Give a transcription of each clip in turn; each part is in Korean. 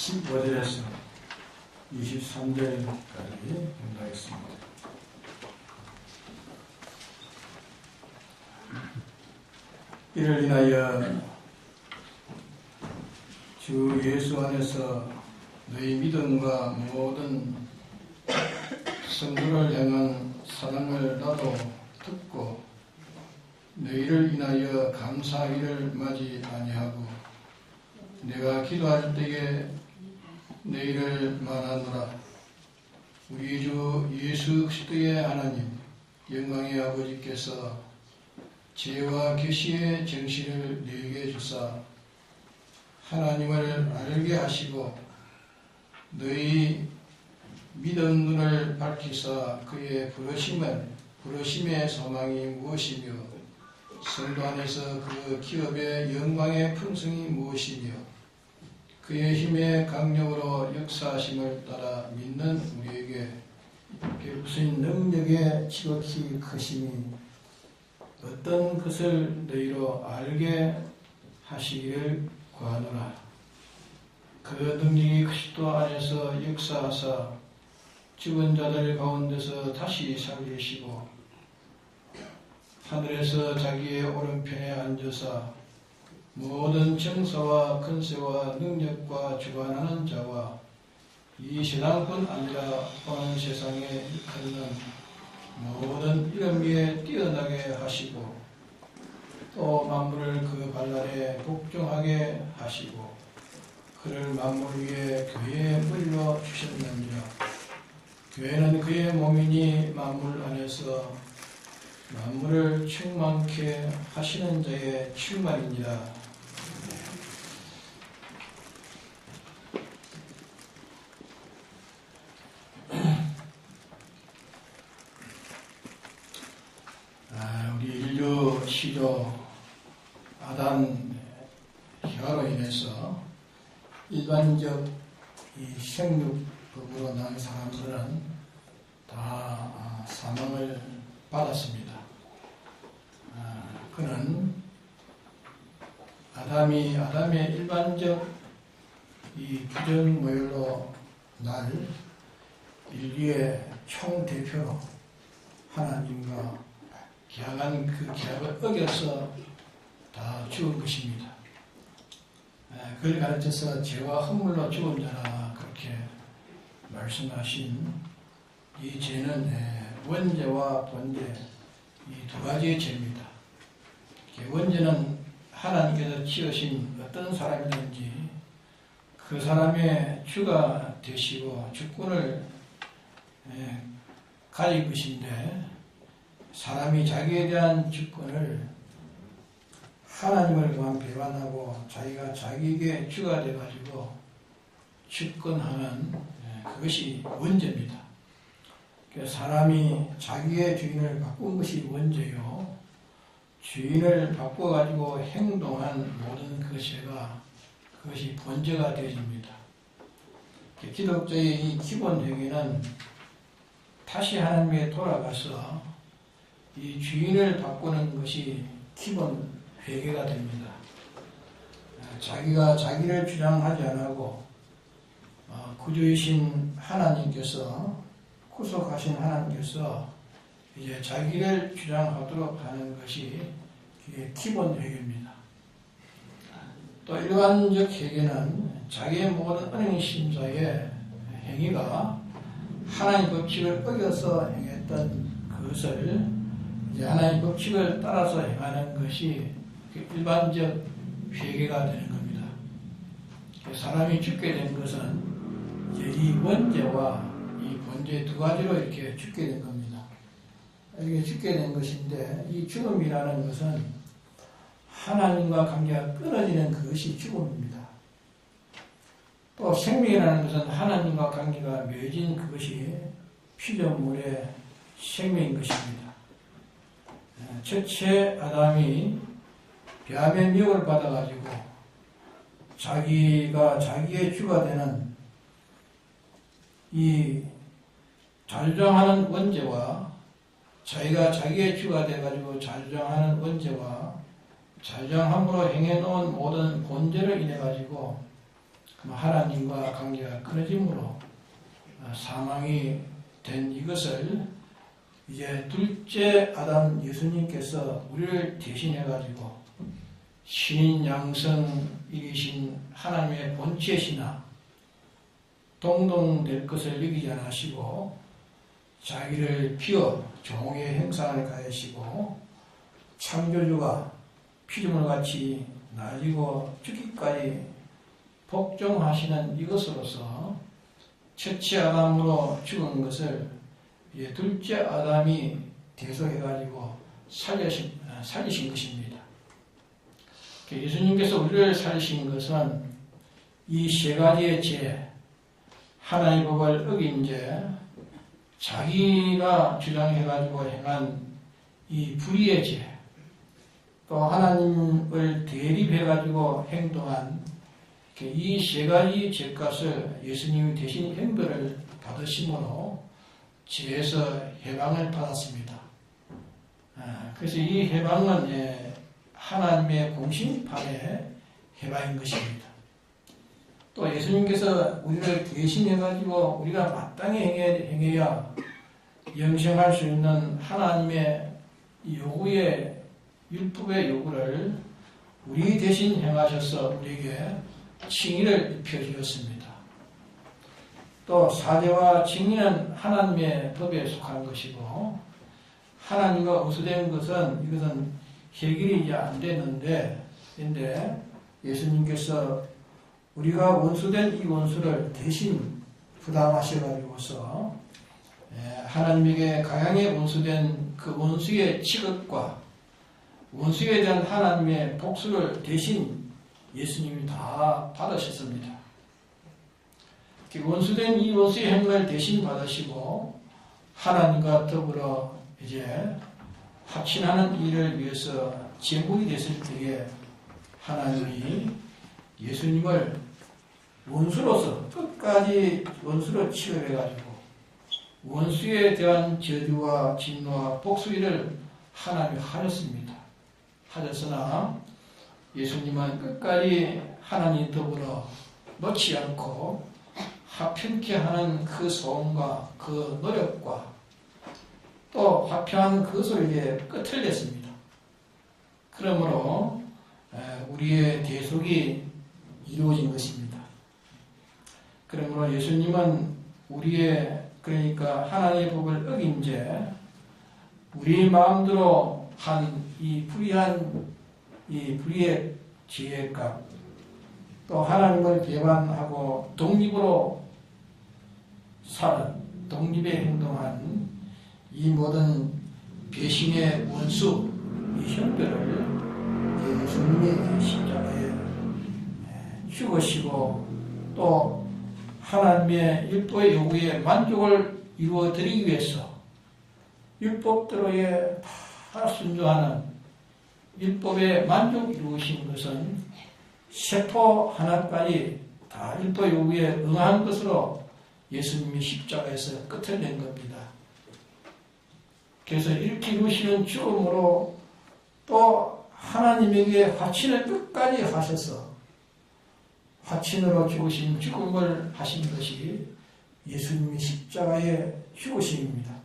15절에서 23절까지 공부하겠습니다. 이를 인하여 주 예수 안에서 너희 믿음과 모든 성도를 향한 사랑을 나도 듣고 너희를 인하여 감사하기를 마지 아니하고 내가 기도할 때에 너희를 말하노라. 우리 주 예수 그리스도의 하나님 영광의 아버지께서 지혜와 계시의 정신을 너희에게 주사 하나님을 알게 하시고 너희 믿음 눈을 밝히사 그의 부르심의 소망이 무엇이며 성도 안에서 그 기업의 영광의 풍성이 무엇이며 그의 힘의 강력으로 역사하심을 따라 믿는 우리에게 무슨 능력의 지극히 크심이 어떤 것을 너희로 알게 하시기를 구하노라. 그 능력이 그리스도 안에서 역사하사 죽은 자들 가운데서 다시 살리시고 하늘에서 자기의 오른편에 앉으사 모든 정사와 권세와 능력과 주관하는 자와 이 세상뿐 아니라 오는 세상에 일컫는 모든 이름 위에 뛰어나게 하시고 또 만물을 그 발 아래 복종하게 하시고 그를 만물 위에 교회의 머리로 주셨느니라. 교회는 그의 몸이니 만물 안에서 만물을 충만케 하시는 자의 충만이니라. 우리 인류 시조 아담 희화로 인해서 일반적 이 생육법으로 난 사람들은 다 사망을 받았습니다. 그는 아담의 일반적 이 규정모열로 날 인류의 총대표로 하나님과 계약한 그 계약을 어겨서 다 죽은 것입니다. 그걸 가르쳐서 죄와 허물로 죽은 자라 그렇게 말씀하신 이 죄는 원죄와 본죄 이 두 가지의 죄입니다. 원죄는 하나님께서 지으신 어떤 사람이든지 그 사람의 주가 되시고 주권을 가질 것인데 사람이 자기에 대한 주권을 하나님을 그만 배반하고 자기가 자기에게 주가 되어가지고 주권하는 그것이 원죄입니다. 사람이 자기의 주인을 바꾼 것이 원죄요. 주인을 바꿔가지고 행동한 모든 그 죄가 그것이 본죄가 되어집니다. 기독교의 이 기본 회개는 다시 하나님께 돌아가서 이 주인을 바꾸는 것이 기본 회개가 됩니다. 자기가 자기를 주장하지 않고 구주이신 하나님께서 구속하신 하나님께서 이제 자기를 주장하도록 하는 것이 기본 회개입니다. 또 일반적 회개는 자기의 모든 은행 심사의 행위가 하나님 법칙을 어겨서 행했던 그것을 이제 하나님 법칙을 따라서 행하는 것이 일반적 회개가 되는 겁니다. 사람이 죽게 된 것은 이제 이 원죄와 이 본죄 두 가지로 이렇게 죽게 된 겁니다. 이렇게 죽게 된 것인데 이 죽음이라는 것은 하나님과 관계가 끊어지는 그것이 죽음입니다. 또 생명이라는 것은 하나님과 관계가 맺어진 그것이 피조물의 생명인 것입니다. 첫째 아담이 뱀의 미혹을 받아가지고 자기가 자기의 주가 되는 이 자주장하는 원죄와 자기가 자기의 주가 돼가지고 자주장하는 원죄와 자주장함으로 행해놓은 모든 본죄를 인해가지고 하나님과 관계가 끊어짐으로 사망이 된 이것을 이제 둘째 아담 예수님께서 우리를 대신해 가지고 신인 양성이신 하나님의 본체시나 동동될 것을 여기지 않으시고 자기를 비워 종의 행상을 가하시고 창조주가 피조물 같이 나지고 죽기까지 복종하시는 이것으로서 첫째 아담으로 죽은 것을 이제 둘째 아담이 대속해가지고 살리신 것입니다. 예수님께서 우리를 살리신 것은 이 세 가지의 죄, 하나님의 법을 어긴 죄, 자기가 주장해가지고 행한 이 불의의 죄, 또 하나님을 대립해가지고 행동한 이 세 가지 죄값을 예수님이 대신 형벌을 받으심으로 죄에서 해방을 받았습니다. 그래서 이 해방은 하나님의 공심판의 해방인 것입니다. 또 예수님께서 우리를 대신해가지고 우리가 마땅히 행해야 영생할 수 있는 하나님의 요구의 율법의 요구를 우리 대신 행하셔서 우리에게 칭의를 입혀주셨습니다. 또 사죄와 칭의는 하나님의 법에 속한 것이고 하나님과 원수된 것은 이것은 해결이 이제 안 되는데 근데 예수님께서 우리가 원수된 이 원수를 대신 부담하셔가지고서 하나님에게 가양에 원수된 그 원수의 취급과 원수에 대한 하나님의 복수를 대신 예수님이 다 받으셨습니다. 원수된 이 원수의 행을 대신 받으시고 하나님과 더불어 이제 확신하는 일을 위해서 제물이 됐을 때에 하나님이 예수님을 원수로서 끝까지 원수로 취급해가지고 원수에 대한 저주와 진노와 복수일을 하나님이 하셨습니다. 하셨으나 예수님은 끝까지 하나님 더불어 놓지 않고 화평케 하는 그 소원과 그 노력과 또 화평한 그것을 이제 끝을 냈습니다. 그러므로 우리의 대속이 이루어진 것입니다. 그러므로 예수님은 우리의 그러니까 하나님의 법을 어긴 죄, 우리 마음대로 한 이 불의한 이 불의의 죄값, 또 하나님을 배반하고 독립으로 사는 독립에 행동한 이 모든 배신의 원수, 이 형벌을 예수님의 십자가에 죽으시고 또 하나님의 율법의 요구에 만족을 이루어드리기 위해서 율법대로의 다 순종하는 율법에 만족 이루신 것은 세포 하나까지 다 율법 요구에 응한 것으로 예수님이 십자가에서 끝을 낸 겁니다. 그래서 이렇게 이루시는 죽음으로 또 하나님에게 화친을 끝까지 하셔서 화친으로 죽으신 죽음을 하신 것이 예수님의 십자가의 죽으심입니다.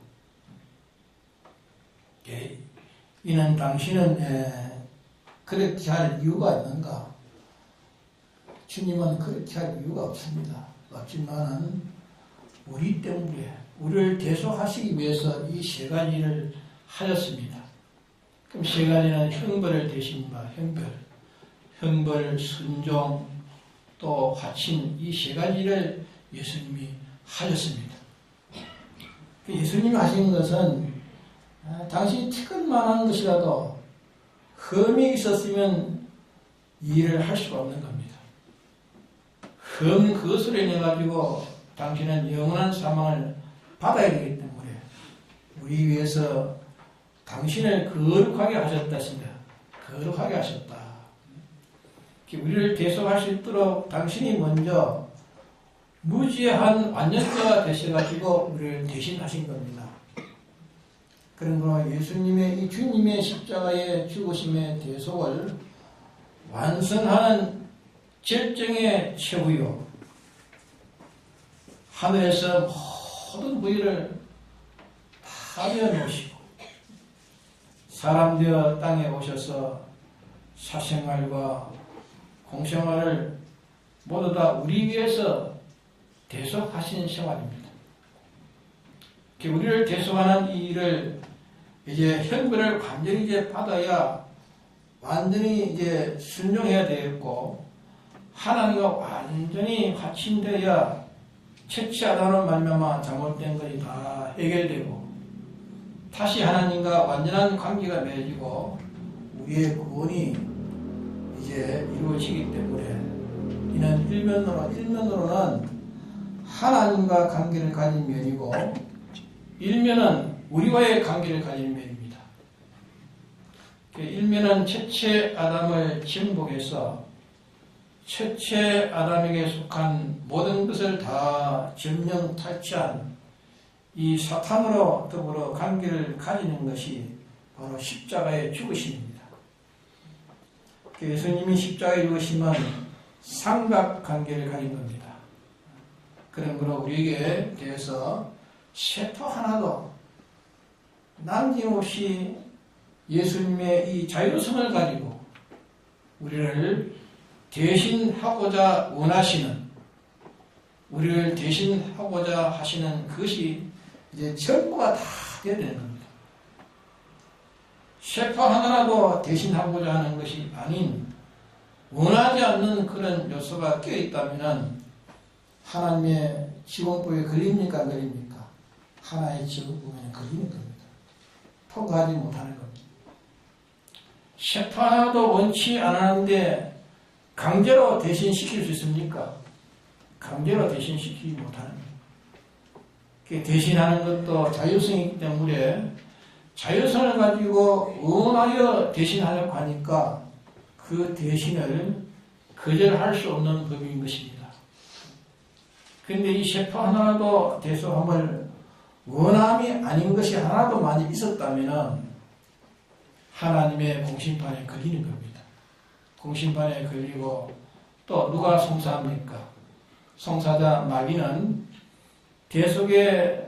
이는 당신은 그렇게 할 이유가 있는가? 주님은 그렇게 할 이유가 없습니다. 없지만은 우리 때문에 우리를 대속하시기 위해서 이 세 가지를 하셨습니다. 그럼 세 가지는 형벌을 대신 형벌, 순종, 또 화친 이 세 가지를 예수님이 하셨습니다. 예수님이 하신 것은 당신이 티끌만한 것이라도 흠이 있었으면 이 일을 할 수가 없는 겁니다. 흠 그것으로 인해 가지고 당신은 영원한 사망을 받아야 되기 때문에 우리 위해서 당신을 거룩하게 하셨다 했습니다. 거룩하게 하셨다. 우리를 대속할 수 있도록 당신이 먼저 무지한 완전자가 되셔가지고 우리를 대신하신 겁니다. 그러므로 예수님의 이 주님의 십자가의 죽으심의 대속을 완성하는 절정의 최후요 하늘에서 모든 부위를 다 내어놓으시고 사람 되어 땅에 오셔서 사생활과 공생활을 모두 다 우리 위해서 대속하신 생활입니다. 우리를 대속하는 이 일을 이제 형벌을 완전히 이제 받아야 완전히 이제 순종해야 되겠고, 하나님과 완전히 확신되어야 채취 아담으로 말미암아 잘못된 것이 다 해결되고 다시 하나님과 완전한 관계가 맺어지고 우리의 구원이 이제 이루어지기 때문에, 이는 일면으로는 하나님과 관계를 가진 면이고 일면은 우리와의 관계를 가진 면입니다. 일면은 첫째 아담을 정복해서 첫째 아담에게 속한 모든 것을 다 점령 탈취한 이 사탄으로 더불어 관계를 가지는 것이 바로 십자가의 죽으심입니다. 예수님이 십자가의 죽으심은 삼각관계를 가진 겁니다. 그러므로 우리에게 대해서 세포 하나도 남김없이 예수님의 이 자유성을 가지고 우리를 대신하고자 원하시는, 우리를 대신하고자 하시는 그것이 이제 전부가 다 되어야 되는 겁니다. 세포 하나라도 대신하고자 하는 것이 아닌 원하지 않는 그런 요소가 껴있다면 하나님의 지원부에 걸립니까? 안 걸립니까? 하나의 지원부에 걸리는 겁니다. 통과하지 못하는 겁니다. 세포 하나도 원치 않았는데 강제로 대신시킬 수 있습니까? 강제로 대신시키지 못하는 겁니다. 대신하는 것도 자유성이기 때문에 자유성을 가지고 원하여 대신하려고 하니까 그 대신을 거절할 수 없는 법인 것입니다. 그런데 이 세포 하나라도 대속함을 원함이 아닌 것이 하나도 많이 있었다면 하나님의 공심판에 걸리는 겁니다. 공심판에 걸리고 또 누가 송사합니까? 송사자 마귀는 대속의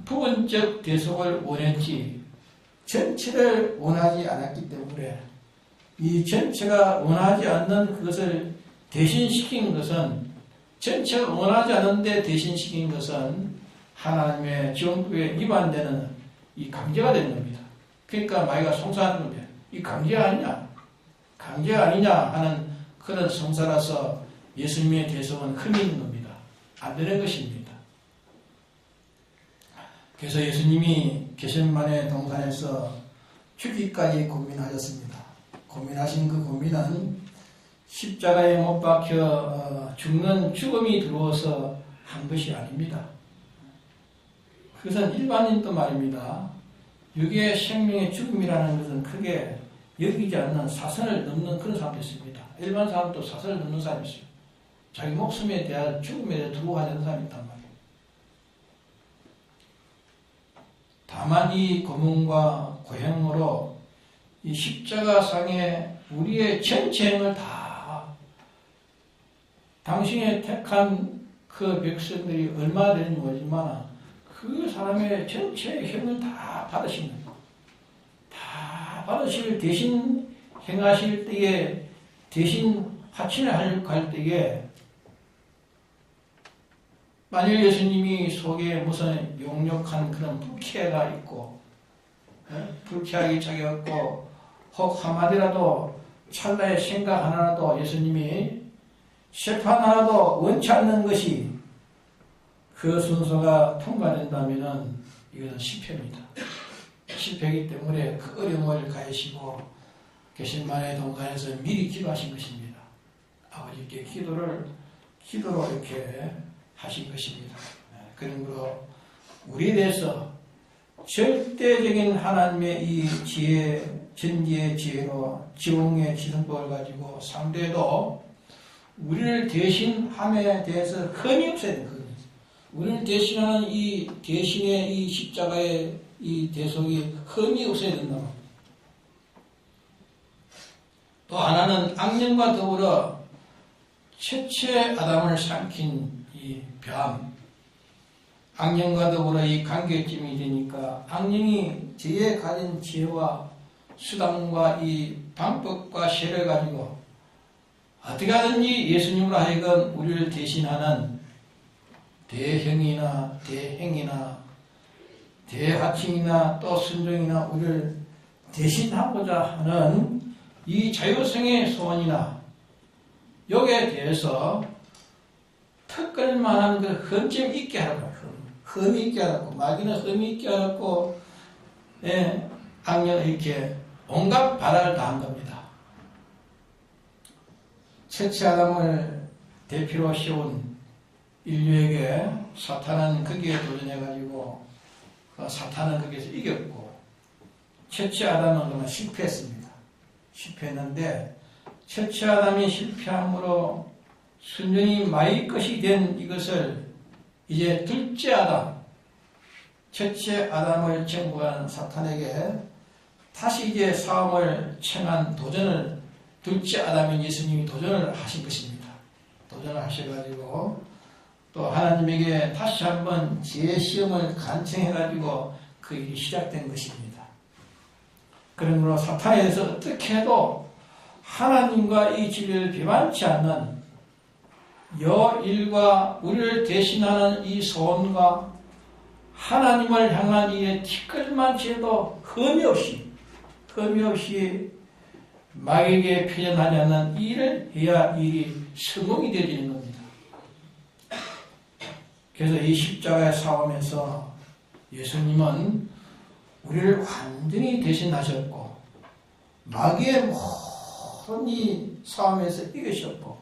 부분적 대속을 원했지 전체를 원하지 않았기 때문에 이 전체가 원하지 않는 그것을 대신시킨 것은, 전체가 원하지 않는데 대신시킨 것은 하나님의 지원법에 위반되는 이 강제가 되는 겁니다. 그러니까 마귀가 송사하는 겁니다. 이 강제가 아니냐? 강제가 아니냐 하는 그런 송사라서 예수님의 대속은 흠이 있는 겁니다. 안 되는 것입니다. 그래서 예수님이 겟세마네 동산에서 죽기까지 고민하셨습니다. 고민하신 그 고민은 십자가에 못 박혀 죽는 죽음이 들어와서 한 것이 아닙니다. 그것은 일반인도 말입니다. 육의 생명의 죽음이라는 것은 크게 여기지 않는 사선을 넘는 그런 사람도 있습니다. 일반 사람도 사선을 넘는 사람이 있어요. 자기 목숨에 대한 죽음에 대해 두려워하지 않는 사람이 있단 말이에요. 다만 이 고문과 고행으로 이 십자가상에 우리의 전체 행을 다, 당신의 택한 그 백성들이 얼마나 되는지 모르지만 그 사람의 전체 행을 다 받으신 거예요. 다 받으실, 대신 행하실 때에, 대신 화친을 할 때에 만일 예수님이 속에 무슨 용력한 그런 불쾌가 있고, 불쾌하기 차겠고, 혹 한마디라도 찰나의 생각 하나라도 예수님이 세포 하나라도 원치 않는 것이 그 순서가 통과된다면 이것은 실패입니다. 실패이기 때문에 그 어려움을 가하시고 겟세마네 동산에서 미리 기도하신 것입니다. 아버지께 기도로 이렇게 하신 것입니다. 그러므로 우리에 대해서 절대적인 하나님의 이 지혜, 전지의 지혜로 지공의 지성법을 가지고 상대도 우리를 대신함에 대해서 흠이 없어야 되는 거예요. 우리를 대신하는 이 대신의 이 십자가의 이 대속이 흠이 없어야 된다. 또 하나는 악령과 더불어 첫째 아담을 삼킨 이 뱀, 악령과 더불어 이 관계점이 되니까 악령이 저의 가진 지혜와 수단과 이 방법과 세를 가지고 어떻게 하든지 예수님으로 하여금 우리를 대신하는 대형이나 대행이나 대하층이나 또 순종이나 우리를 대신하고자 하는 이 자유성의 소원이나 여기에 대해서 턱걸만한 그 흠점이 있게 하라고, 흠이 있게 하라고, 마귀는 흠이 있게 하라고, 악령 이렇게 온갖 발악을 다한 겁니다. 첫째 아담을 대표로 세운 인류에게 사탄은 거기에 도전해가지고 사탄은 거기에서 이겼고, 첫째 아담은 그만 실패했습니다. 실패했는데 첫째 아담이 실패함으로 순전히 마의 것이 된 이것을 이제 둘째 아담, 첫째 아담을 정복한 사탄에게 다시 이제 싸움을 청한 도전을 둘째 아담인 예수님이 도전을 하신 것입니다. 도전을 하셔가지고 또 하나님에게 다시 한번 지혜 시험을 간청해가지고 그 일이 시작된 것입니다. 그러므로 사탄에 대해서 어떻게 해도 하나님과 이 진리를 배반치 않는 여일과 우리를 대신하는 이 소원과 하나님을 향한 이의 티끌만치 해도 흠이 없이 마귀에게 표현하지 않는 일을 해야 일이 성공이 되어지는 겁니다. 그래서 이 십자가의 싸움에서 예수님은 우리를 완전히 대신하셨고 마귀의 모든 이 싸움에서 이기셨고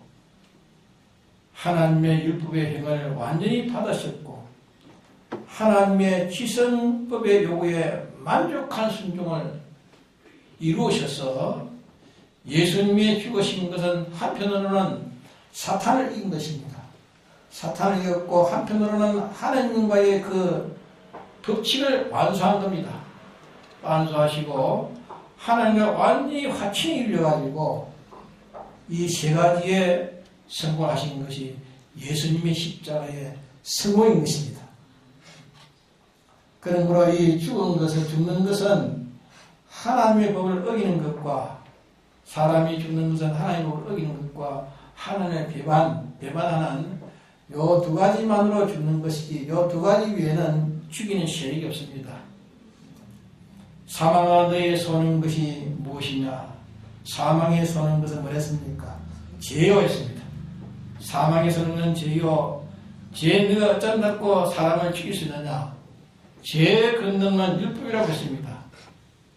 하나님의 율법의 행을 완전히 받으셨고 하나님의 지성법의 요구에 만족한 순종을 이루셔서 예수님의 죽으신 것은 한편으로는 사탄을 이긴 것입니다. 사탄을 이겼고 한편으로는 하나님과의 그 법칙을 완수한 겁니다. 완수하시고 하나님과 완전히 화친이 일려가지고 이 세 가지에 성공하신 것이 예수님의 십자가의 성공인 것입니다. 그러므로 이 죽는 것은 하나님의 법을 어기는 것과 사람이 죽는 것은 하나님의 법을 어기는 것과 하나님의 배반하는 요 두 가지만으로 죽는 것이지 요 두 가지 외에는 죽이는 세력이 없습니다. 사망아 너의 소는 것이 무엇이냐? 사망의 소는 것은 뭐랬습니까? 죄요 했습니다. 사망의 소는 죄요. 죄 너가 어쩐다고 사람을 죽일 수 있느냐? 죄의 근원은 율법이라고 했습니다.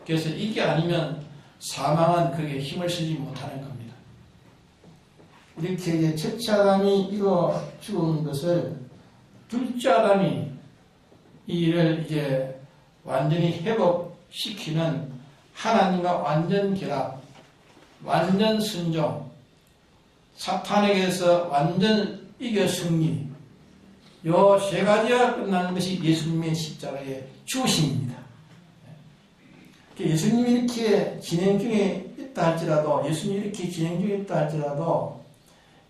그래서 이게 아니면 사망은 그게 힘을 쓰지 못하는 겁니다. 이렇게 이제 첫째 아담이 이거 죽은 것을 둘째 아담이 이 일을 이제 완전히 회복시키는 하나님과 완전 결합, 완전 순종, 사탄에게서 완전 이겨 승리, 요 세 가지가 끝나는 것이 예수님의 십자가의 죽으심입니다. 예수님이 이렇게 진행 중에 있다 할지라도, 예수님이 이렇게 진행 중에 있다 할지라도,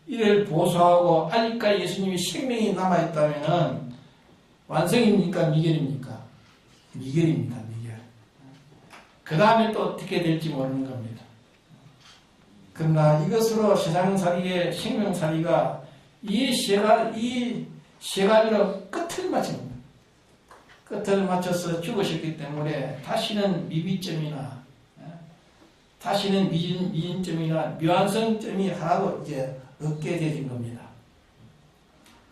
이를 보수하고 아직까지 예수님의 생명이 남아있다면 완성입니까? 미결입니까? 미결입니다. 미결. 그 다음에 또 어떻게 될지 모르는 겁니다. 그러나 이것으로 세상살이의 생명살이가 이 세 가지로 끝을 맞춘 겁니다. 끝을 맞춰서 죽으셨기 때문에 다시는 미비점이나 다시는 미진점이나 미완성점이 하나도 이제 없게 되진 겁니다.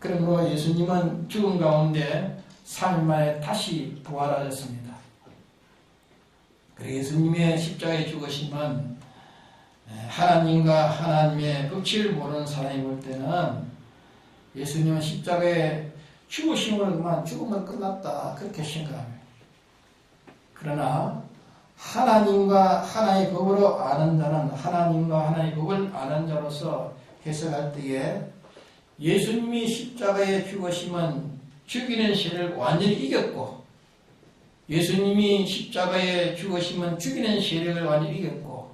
그러므로 예수님은 죽음 가운데 3일 만에 다시 부활하셨습니다. 그리고 예수님의 십자가의 죽으심은 하나님과 하나님의 법칙을 모르는 사람이 볼 때는 예수님은 십자가의 죽으심으로만 죽으면 끝났다 그렇게 생각합니다. 그러나 하나님과 하나의 법으로 아는 자는 하나님과 하나의 법을 아는 자로서 해석할 때에 예수님이 십자가의 죽으심은 죽이는 세를 완전히 이겼고 예수님이 십자가의 죽으심은 죽이는 세력을 완전히 이겼고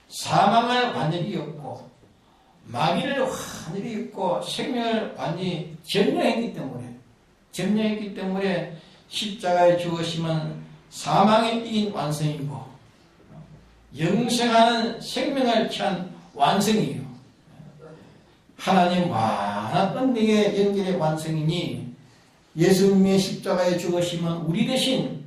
사망을 완전히 이겼고 마귀를 완전히 이겼고 생명을 완전히 점령했기 때문에 점령했기 때문에 십자가에 죽으심은 사망에 이긴 완성이고 영생하는 생명을 취한 완성이에요. 하나님 많은 은혜의 연결의 완성이니 예수님의 십자가에 죽으심은 우리 대신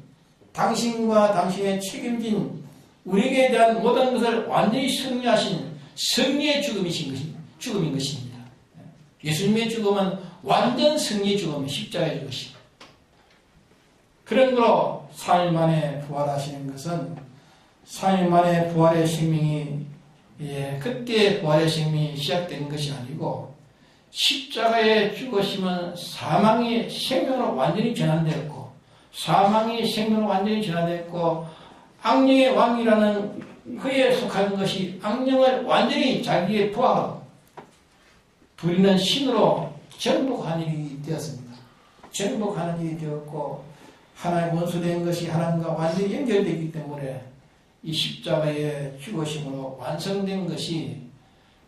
당신과 당신의 책임진 우리에게 대한 모든 것을 완전히 승리하신 승리의 죽음인 것입니다. 예수님의 죽음은 완전 승리의 죽음이 십자가의 죽으심. 그런 거로 4일 만에 부활하시는 것은 4일 만에 부활의 생명이 그때 부활의 생명이 시작된 것이 아니고 십자가에 죽으시면 사망이 생명으로 완전히 전환되었고 사망이 생명으로 완전히 전환되었고 악령의 왕이라는 그에 속한 것이 악령을 완전히 자기의 부하로 부리는 신으로 정복하는 일이 되었습니다. 정복하는 일이 되었고 하나의 원수된 것이 하나님과 완전히 연결되기 때문에 이 십자가의 죽으심으로 완성된 것이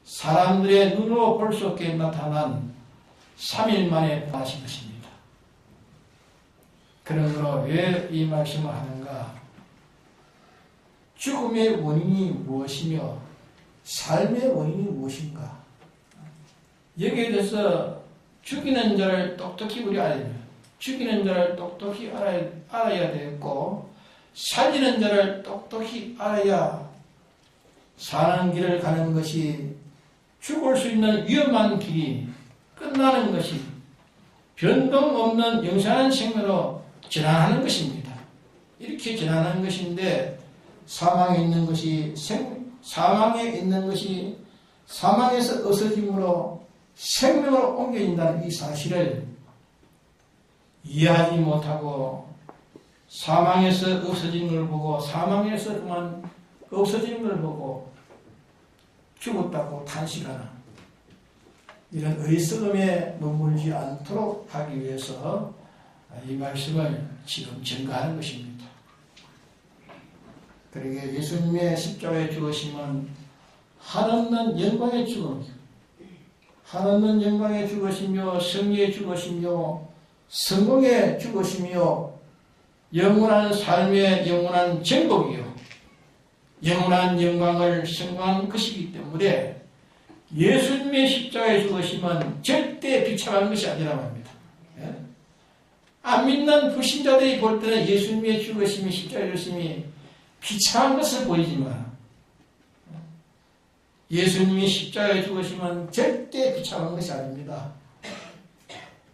사람들의 눈으로 볼 수 없게 나타난 3일 만에 부활하신 것입니다. 그러므로 왜 이 말씀을 하는가? 죽음의 원인이 무엇이며 삶의 원인이 무엇인가? 여기에 대해서 죽이는 자를 똑똑히 우리 알아야 돼요. 죽이는 자를 똑똑히 알아야 되겠고 살리는 자를 똑똑히 알아야 사는 길을 가는 것이 죽을 수 있는 위험한 길이 끝나는 것이 변동 없는 영생한 생명으로 전환하는 것입니다. 이렇게 전환하는 것인데 사망에 있는 것이 사망에서 없어짐으로 생명으로 옮겨진다는 이 사실을 이해하지 못하고 사망에서 없어진 걸 보고 사망에서 그만 없어진 걸 보고 죽었다고 탄식하는 이런 어리석음에 머물지 않도록 하기 위해서 이 말씀을 지금 전가하는 것입니다. 그러게 예수님의 십자가에 죽으심은 한없는 영광의 죽음이요 한없는 영광의 죽으시며 승리의 죽으시며 성공의 죽으시며 영원한 삶의 영원한 정복이요 영원한 영광을 성공한 것이기 때문에 예수님의 십자가에 죽으심은 절대 비참한 것이 아니라고 합니다. 안 믿는 불신자들이 볼 때는 예수님의 죽으심이 십자가에 죽으심이 비참한 것을 보이지만 예수님이 십자가에 죽으심은 절대 비참한 것이 아닙니다.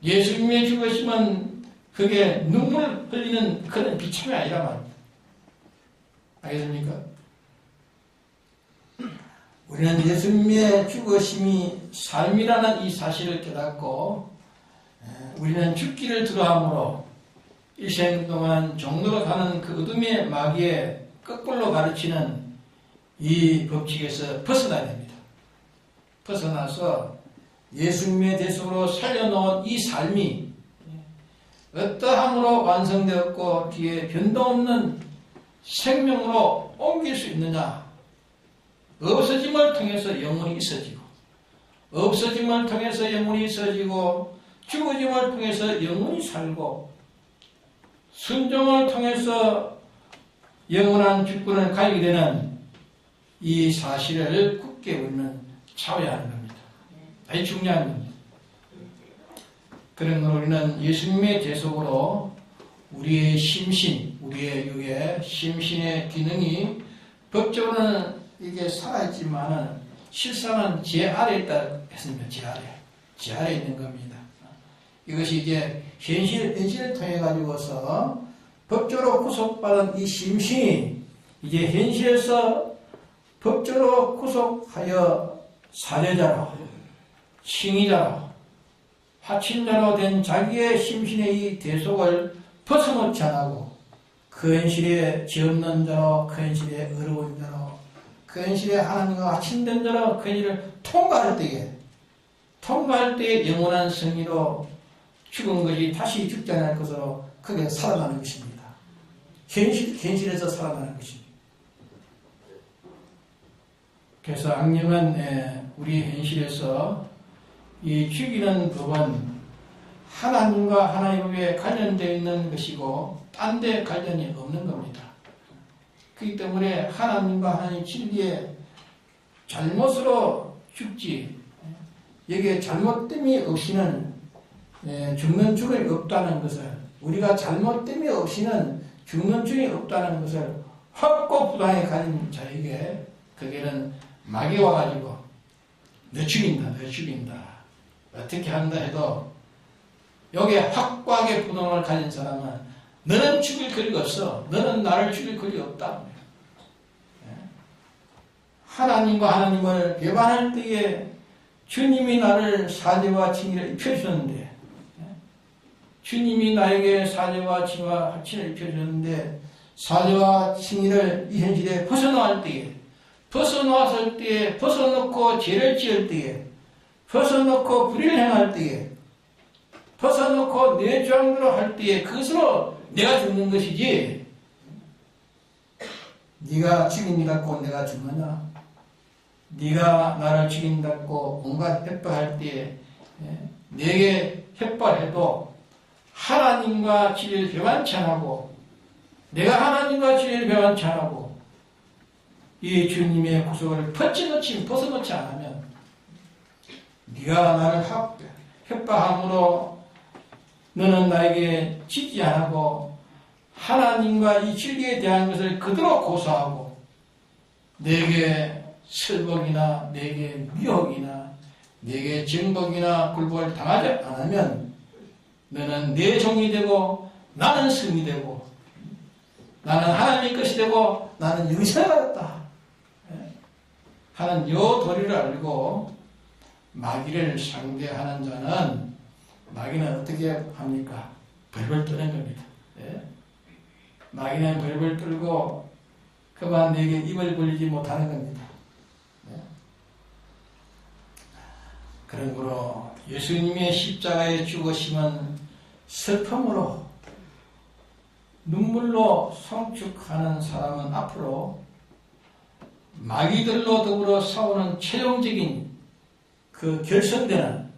예수님의 죽으심은 그게 눈물 흘리는 그런 비참이 아니란 말입니다. 알겠습니까? 우리는 예수님의 죽으심이 삶이라는 이 사실을 깨닫고 우리는 죽기를 두려함으로 일생 동안 종로로 가는 그 어둠의 마귀에 거꾸로 가르치는 이 법칙에서 벗어나야 됩니다. 벗어나서 예수님의 대속으로 살려놓은 이 삶이 어떠함으로 완성되었고 뒤에 변동없는 생명으로 옮길 수 있느냐. 없어짐을 통해서 영혼이 있어지고 없어짐을 통해서 영혼이 있어지고 죽어짐을 통해서 영혼이 살고 순종을 통해서 영원한 주권을 가지게 되는 이 사실을 굳게 우리는 차워야 하는 겁니다. 아주 중요한 겁니다. 그런 우리는 예수님의 대속으로 우리의 심신, 우리의 육의 심신의 기능이 법적으로는 이게 살아있지만은 실상은 제 아래에 있다 했습니다. 제 아래에 있는 겁니다. 이것이 이제 현실을 통해 가지고서 법적으로 구속받은 이 심신이 이제 현실에서 법적으로 구속하여 사례자로, 칭의자로, 화친자로 된 자기의 심신의 이 대속을 벗어놓지 않고 그 현실에 죄 없는 자로, 그 현실에 어려운 자로, 그 현실에 하나님과 화친된 자로 그 현실을 통과할 때에 영원한 승리로 죽은 것이 다시 죽지 않을 것으로 크게 살아나는 것입니다. 현실에서 살아나는 것입니다. 그래서 악령은 우리 현실에서 이 죽이는 법은 하나님과 하나님에 관련되어 있는 것이고 딴 데 관련이 없는 겁니다. 그렇기 때문에 하나님과 하나님 진리에 잘못으로 죽지, 여기에 잘못됨이 없이는 죽는 죽음이 없다는 것을, 우리가 잘못됨이 없이는 죽는 죽음이 없다는 것을 확고부당히 가진 자에게 거기는 막이 와가지고 너 죽인다, 너 죽인다, 어떻게 한다 해도 여기에 확고하게 부동을 가진 사람은 너는 죽일 거리가 없어, 너는 나를 죽일 거리가 없다. 하나님과 하나님을 배반할 때에 주님이 나를 사죄와 칭의를 입혀주셨는데, 주님이 나에게 사죄와 칭의와 칭의를 입혀주셨는데, 사죄와 칭의를 이 현실에 벗어나갈 때에, 벗어나왔을 때에, 벗어놓고 죄를 지을 때에, 벗어놓고 불의를 행할 때에, 벗어놓고 내 주장대로 할 때에 그것으로 내가 죽는 것이지, 네가 죽인다고 내가 죽느냐? 네가 나를 죽인다고 온갖 협박할 때에 내게 협박해도 하나님과 진리를 배반치 않고, 내가 하나님과 진리를 배반치 않고 이 주님의 구속을 벗어놓지 않으면 네가 나를 협박함으로 너는 나에게 지지 않고 하나님과 이 진리에 대한 것을 그대로 고소하고 내게 설복이나 내게 미혹이나 내게 정복이나 굴복을 당하지 않으면 너는 내 종이 되고 나는 성이 되고 나는 하나님의 것이 되고 나는 영생을 받았다 하는 요 도리를 알고 마귀를 상대하는 자는, 마귀는 어떻게 합니까? 벌벌 떠는 겁니다. 마귀는 벌벌 떨고 그만 내게 입을 벌리지 못하는 겁니다. 그러므로 예수님의 십자가에 죽으심은 슬픔으로 눈물로 성축하는 사람은 앞으로 마귀들로 더불어 싸우는 최종적인 그 결성되는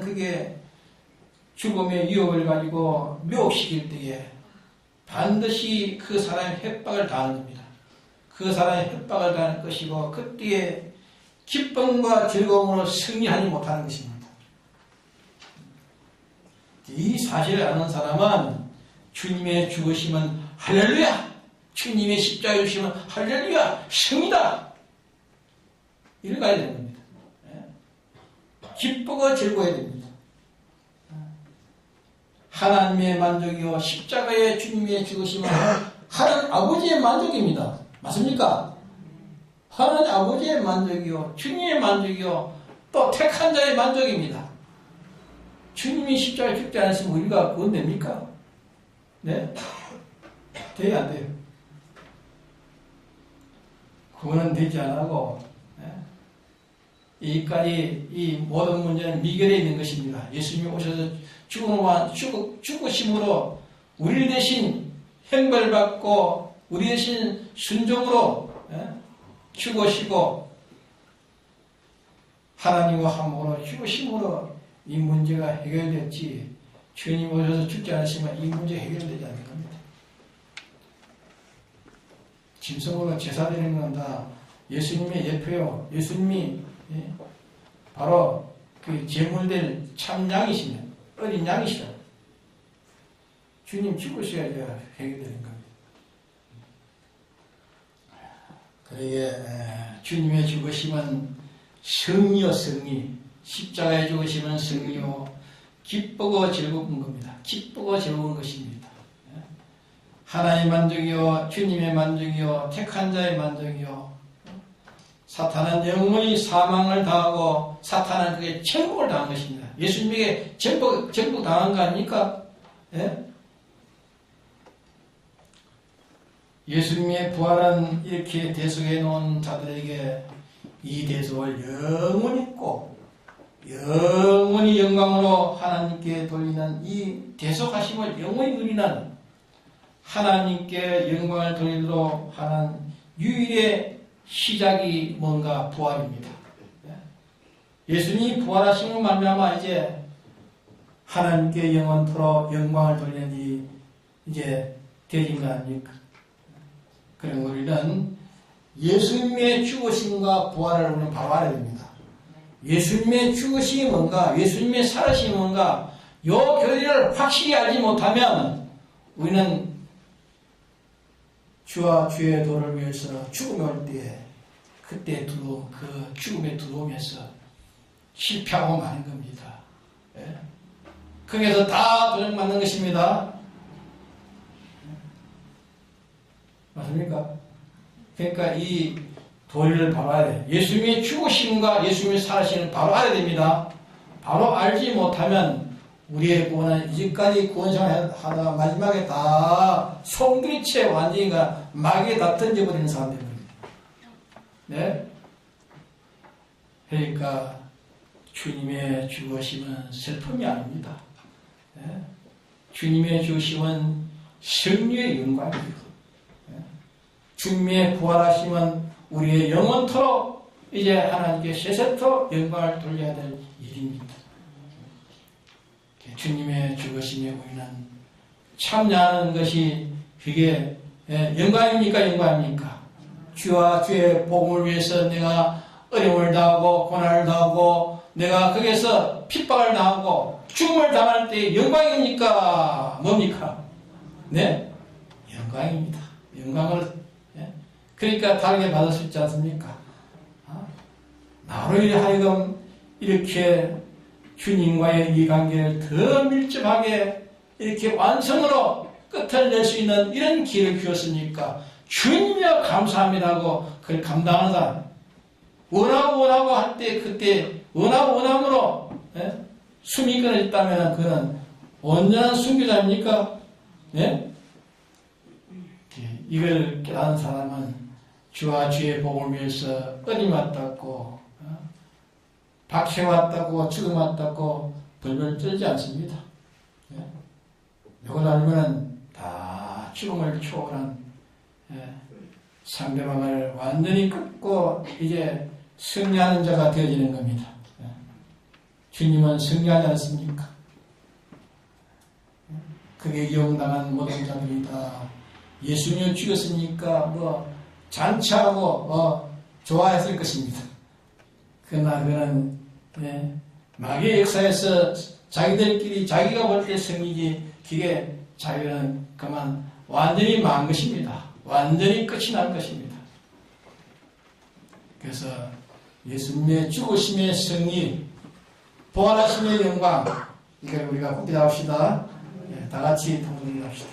그게 죽음의 위협을 가지고 묘시킬 때에 반드시 그 사람의 협박을 당하는 겁니다. 그 사람의 협박을 당할 것이고 그때에 기쁨과 즐거움으로 승리하지 못하는 것입니다. 이 사실을 아는 사람은 주님의 죽으심은 할렐루야! 주님의 십자가에 죽으심은 할렐루야! 승이다! 이를 가야 되는 겁니다. 기쁘고 즐거워야 됩니다. 하나님의 만족이요 십자가의 주님의 죽으심은 하나님 아버지의 만족입니다. 맞습니까? 하나님 아버지의 만족이요 주님의 만족이요 또 택한 자의 만족입니다. 주님이 십자가에 죽지 않았으면 우리가 그건 됩니까? 네? 돼야 안 돼요. 그거는 되지 않고 이까지 이 모든 문제는 미결에 있는 것입니다. 예수님이 오셔서 죽으심으로 우리 대신 형벌받고 우리 대신 순종으로 죽으시고 하나님과 화목으로 죽으심으로 이 문제가 해결됐지, 주님 오셔서 죽지 않으시면 이 문제 해결되지 않을 겁니다. 짐승으로 제사 드리는 건 다 예수님의 예표요. 예수님이 바로 그 제물될 참 양이시며 어린 양이시라. 주님 죽으셔야 해결되는 겁니다. 그러기에 주님의 죽으심은 성이요 성이, 십자가에 죽으심은 성이요 기쁘고 즐거운 겁니다. 기쁘고 즐거운 것입니다. 하나님의 만족이요 주님의 만족이요 택한 자의 만족이요. 사탄은 영원히 사망을 당하고 사탄은 그게 천국을 당한 것입니다. 예수님에게 천국 당한 거 아닙니까? 예수님의 부활은 이렇게 대속해 놓은 자들에게 이 대속을 영원히 꼭 영원히 영광으로 하나님께 돌리는 이 대속하심을 영원히 누리는 하나님께 영광을 돌리도록 하는 유일의 시작이 뭔가 부활입니다. 예수님이 부활하신 것 말미암아 이제 하나님께 영원토록 영광을 돌리니 이제 되진 거 아닙니까? 그럼 우리는 예수님의 죽으심과 부활을 우리는 바로 알아야 됩니다. 예수님의 죽으심이 뭔가, 예수님의 살아심이 뭔가, 요 교리를 확실히 알지 못하면 우리는 주와 주의 도를 위해서 죽음이 올 때, 그때 두려움, 그 죽음의 두려움에서 실패하고 마는 겁니다. 예? 거기에서 다 도전받는 것입니다. 맞습니까? 그러니까 이 도리를 바로 알아야 돼요. 예수님의 죽으심과 예수님의 살아심을 바로 알아야 됩니다. 바로 알지 못하면 우리의 구원은 이제까지 구원생활 하다가 마지막에 다 송두리째 완전히 마귀에 다 던져버리는 사람들이 됩니다. 네? 그러니까 주님의 죽으심은 슬픔이 아닙니다. 네? 주님의 죽으심은 승리의 영광이에요. 주님의 부활하심은 우리의 영원토록 이제 하나님께 세세토록 영광을 돌려야 될 일입니다. 주님의 죽으심에 우리는 참여하는 것이 그게 영광입니까? 영광입니까? 주와 주의 복음을 위해서 내가 어려움을 당하고 고난을 당하고 내가 거기에서 핍박을 당하고 죽음을 당할 때 영광입니까? 뭡니까? 네? 영광입니다. 영광을 그러니까 다르게 받을 수 있지 않습니까? 나로 하여금 이렇게 주님과의 이 관계를 더 밀접하게 이렇게 완성으로 끝을 낼 수 있는 이런 기회를 주었으니까 주님이여 감사합니다 하고 그걸 감당하는 사람, 원하고 할 때 그때 원함으로 숨이 끊어졌다면 그는 온전한 순교자입니까? 네? 이걸 깨달은 사람은 주와 주의 복을 위해서 끊임왔다고 박해왔다고 죽음왔다고 벌벌 떨지 않습니다. 이걸 알면 다 죽음을 초월한 상대방을 완전히 끊고 이제 승리하는 자가 되어지는 겁니다. 주님은 승리하지 않습니까? 그게 이용당한 모든 자들이 다 예수님을 죽였으니까 잔치하고 좋아했을 것입니다. 그러나 그는 마귀의 역사에서 자기들끼리 자기가 볼 때 승리지 그게 자기는 그만 완전히 망한 것입니다. 완전히 끝이 난 것입니다. 그래서 예수님의 죽으심의 승리, 부활하심의 영광, 이걸 우리가 굳게 합시다. 다 같이 통독합시다.